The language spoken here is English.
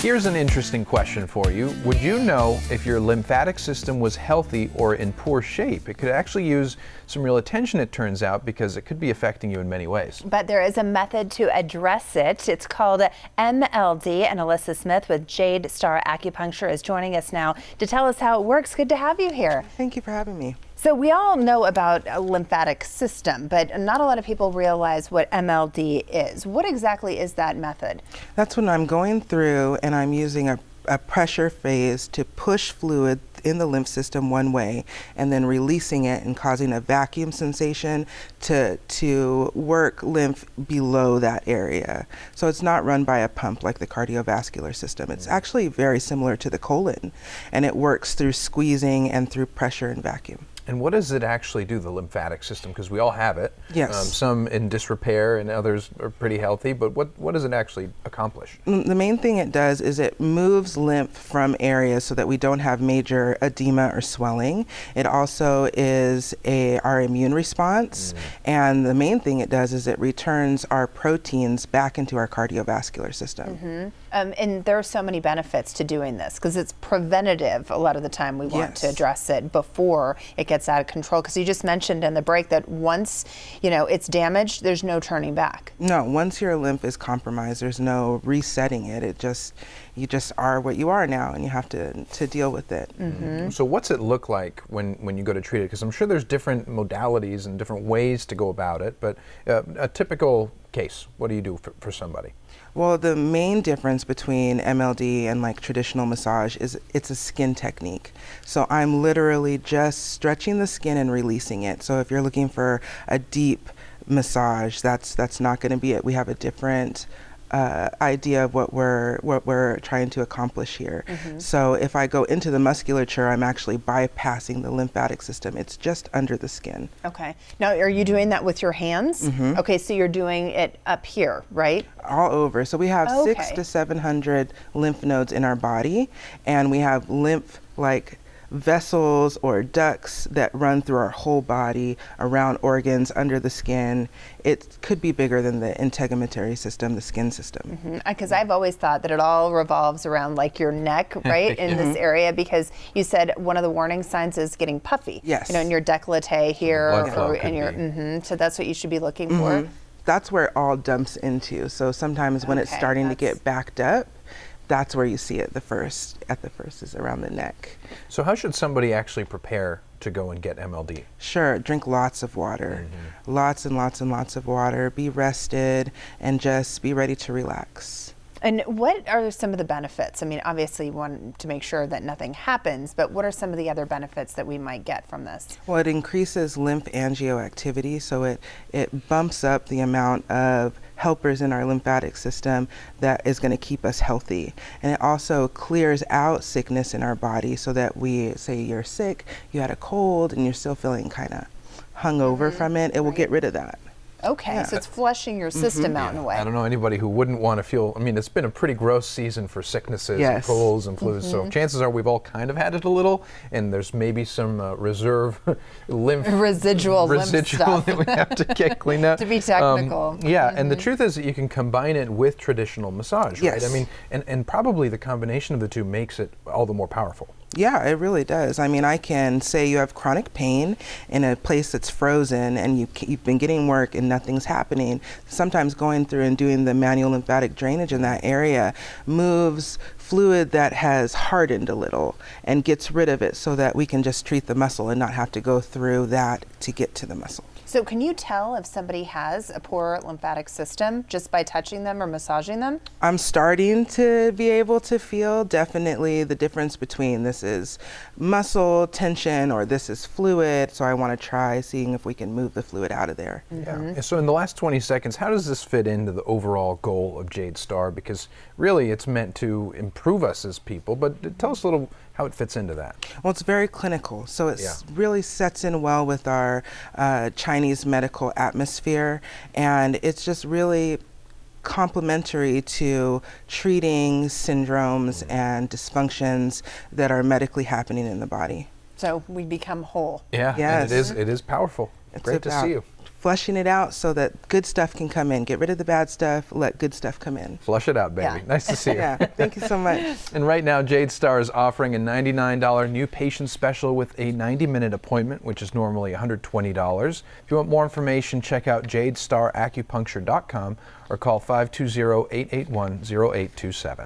Here's an interesting question for you. Would you know if your lymphatic system was healthy or in poor shape? It could actually use some real attention, it turns out, because it could be affecting you in many ways. But there is a method to address it. It's called MLD, and Alyssa Smith with Jade Star Acupuncture is joining us now to tell us how it works. Good to have you here. Thank you for having me. So we all know about a lymphatic system, but not a lot of people realize what MLD is. What exactly is that method? That's when I'm going through and I'm using a pressure phase to push fluid in the lymph system one way and then releasing it and causing a vacuum sensation to work lymph below that area. So it's not run by a pump like the cardiovascular system. It's actually very similar to the colon, and it works through squeezing and through pressure and vacuum. And what does it actually do, the lymphatic system? Because we all have it. Yes. Some in disrepair and others are pretty healthy, but what does it actually accomplish? The main thing it does is it moves lymph from areas so that we don't have major edema or swelling. It also is our immune response. And the main thing it does is it returns our proteins back into our cardiovascular system. And there are so many benefits to doing this because it's preventative. A lot of the time we want to address it before it gets out of control, because you just mentioned in the break that once it's damaged, there's no turning back. No, once your lymph is compromised, there's no resetting it. You just are what you are now, and you have to deal with it. So what's it look like when you go to treat it? Because I'm sure there's different modalities and different ways to go about it, but a typical case, what do you do for somebody? Well, the main difference between MLD and like traditional massage is it's a skin technique. So I'm literally just stretching the skin and releasing it. So if you're looking for a deep massage, that's not going to be it. We have a different idea of what we're trying to accomplish here. So if I go into the musculature, I'm actually bypassing the lymphatic system. It's just under the skin. Okay. Now, are you doing that with your hands? Okay, so you're doing it up here, right? All over. So we have 600 to 700 lymph nodes in our body, and we have lymph like vessels or ducts that run through our whole body, around organs, under the skin. It could be bigger than the integumentary system, the skin system. Because I've always thought that it all revolves around like your neck, right, in this area, because you said one of the warning signs is getting puffy. Yes. In your décolleté here, Blood flow or in your, so that's what you should be looking for. That's where it all dumps into. So sometimes when it's starting to get backed up, that's where you see it at the first is around the neck. So how should somebody actually prepare to go and get MLD? Sure, drink lots of water, lots and lots and lots of water, be rested, and just be ready to relax. And what are some of the benefits? I mean, obviously you want to make sure that nothing happens, but what are some of the other benefits that we might get from this? Well, it increases lymph angioactivity, so it bumps up the amount of helpers in our lymphatic system that is going to keep us healthy. And it also clears out sickness in our body, so that we say you're sick, you had a cold, and you're still feeling kind of hungover from it. It will get rid of that. Okay, so it's flushing your system out in a way. I don't know anybody who wouldn't want to feel, I mean, it's been a pretty gross season for sicknesses and colds and flus, so chances are we've all kind of had it a little, and there's maybe some reserve residual lymph stuff that we have to get cleaned up. To be technical. And the truth is that you can combine it with traditional massage, right? I mean, and probably the combination of the two makes it all the more powerful. Yeah, it really does. I mean, I can say you have chronic pain in a place that's frozen and you've been getting work and nothing's happening. Sometimes going through and doing the manual lymphatic drainage in that area moves fluid that has hardened a little and gets rid of it, so that we can just treat the muscle and not have to go through that to get to the muscle. So can you tell if somebody has a poor lymphatic system just by touching them or massaging them? I'm starting to be able to feel definitely the difference between this is muscle tension or this is fluid. So I want to try seeing if we can move the fluid out of there. Yeah. So in the last 20 seconds, how does this fit into the overall goal of Jade Star? Because really it's meant to improve us as people, but tell us a little how it fits into that. Well, it's very clinical, so it really sets in well with our Chinese medical atmosphere, and it's just really complementary to treating syndromes and dysfunctions that are medically happening in the body. So we become whole. Yeah, and it is powerful. Great to see you. flushing it out so that good stuff can come in. Get rid of the bad stuff, let good stuff come in. Flush it out, baby. Yeah. Nice to see you. Yeah, thank you so much. And right now, Jade Star is offering a $99 new patient special with a 90-minute appointment, which is normally $120. If you want more information, check out jadestaracupuncture.com or call 520-881-0827.